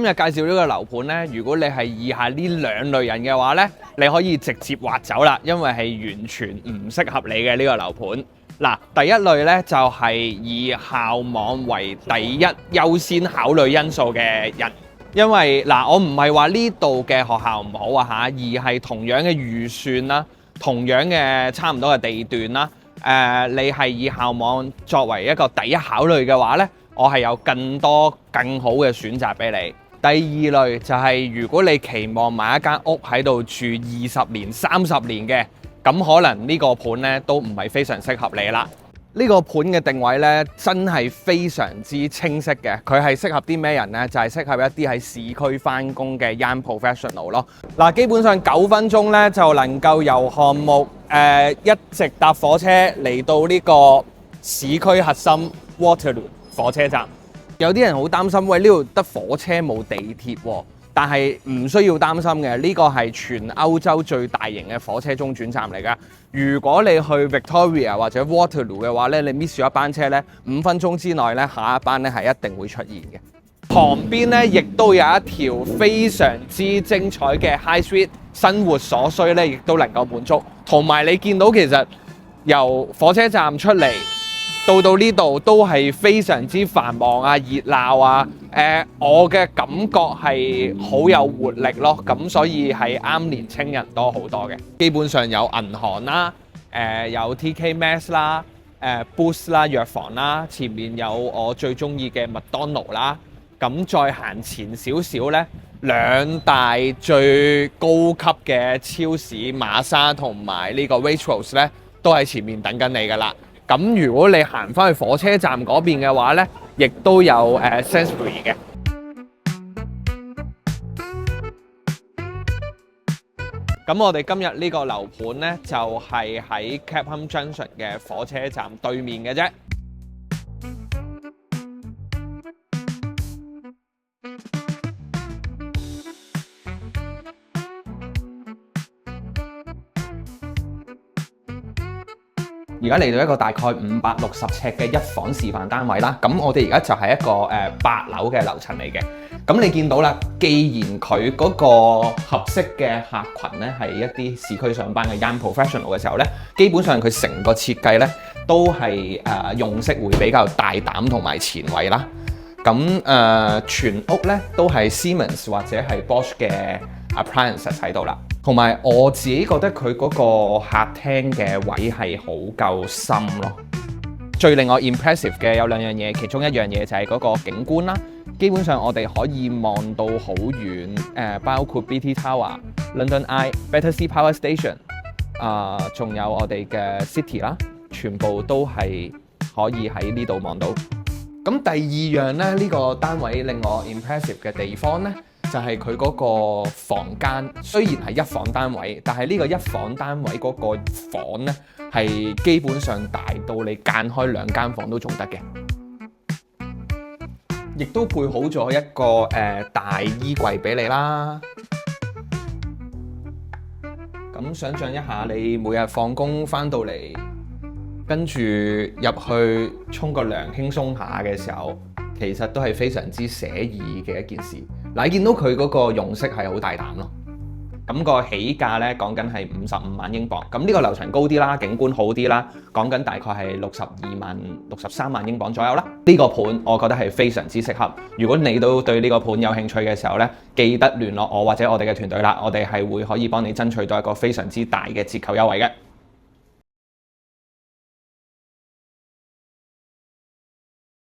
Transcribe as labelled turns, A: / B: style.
A: 今日介紹呢個樓盤呢，如果你係以下呢兩類人嘅話呢，你可以直接劃走啦，因為係完全唔適合你嘅呢個樓盤。嗱，第一類呢，就係以校網為第一優先考慮因素嘅人，因為我唔係話呢度嘅學校唔好啊嚇，而係同樣嘅預算啦，同樣嘅差唔多嘅地段啦，你係以校網作為一個第一考慮嘅話呢，我係有更多更好嘅選擇俾你。第二類就係如果你期望買一間屋喺度住20年、30年嘅。咁可能呢個盤呢都唔係非常適合你啦。呢個盤嘅定位呢真係非常之清晰嘅，佢係適合啲咩人呢？就係適合一啲喺市區返工嘅 young professional 咯。嗱，基本上9分鐘呢就能夠由項目一直搭火車嚟到呢個市區核心 Waterloo 火車站。有啲人好擔心，喂，呢度得火車冇地鐵喎。但係唔需要擔心嘅，呢個係全歐洲最大型嘅火車中轉站嚟㗎。如果你去 Victoria 或者 Waterloo 嘅話咧，你 miss 咗一班車咧，5分鐘之內咧，下一班咧係一定會出現嘅。旁邊咧亦都有一條非常之精彩嘅 High Street， 生活所需咧亦都能夠滿足。同埋你見到其實由火車站出嚟到呢度都係非常之繁忙啊、熱鬧啊。我嘅感覺係好有活力咯，咁所以係啱年青人多好多嘅。基本上有銀行啦，有 TK Maxx 啦，Boots 啦，藥房啦，前面有我最中意嘅麥當勞啦。咁再行前少少呢，兩大最高級嘅超市馬莎同埋呢個 Waitrose 呢，都喺前面等緊你噶啦。咁如果你行翻去火車站嗰邊嘅話呢，亦都有Sainsbury 嘅。咁我哋今日呢個樓盤呢，就係喺 Clapham Junction 嘅火車站對面嘅啫。而家嚟到一個大概560尺嘅一房示範單位啦，咁我哋而家就係一個8樓嘅樓層嚟嘅。咁你見到啦，既然佢嗰個合適嘅客群咧係一啲市區上班嘅 young professional 嘅時候咧，基本上佢成個設計咧都係用色會比較大膽同埋前衛啦。咁全屋咧都係 Siemens 或者係 Bosch 嘅 appliances 喺度啦。同埋我自己覺得佢嗰個客廳嘅位係好夠深咯。最令我 impressive 嘅有兩樣嘢，其中一樣嘢就係嗰個景觀啦。基本上我哋可以望到好遠，包括 BT Tower、London Eye、Battersea Power Station， 仲有我哋嘅 City 啦，全部都係可以喺呢度望到。咁第二樣咧，呢個單位令我 impressive 嘅地方咧，就係佢嗰個房間，雖然係一房單位，但係呢個一房單位嗰個房呢，係基本上大到你間開2間房都仲得嘅，亦都配好咗一個大衣櫃俾你啦。咁想像一下，你每日放工返到嚟，跟住入去沖個涼輕鬆下嘅時候，其實都係非常之寫意嘅一件事。嗱，你見到佢嗰個用色係好大膽咯。咁個起價咧講緊係55萬英鎊。咁呢個樓層高啲啦，景觀好啲啦，講緊大概係63萬英鎊左右啦。呢個盤我覺得係非常之適合。如果你都對呢個盤有興趣嘅時候咧，記得聯絡我或者我哋嘅團隊啦，我哋係會可以幫你爭取到一個非常之大嘅折扣優惠嘅。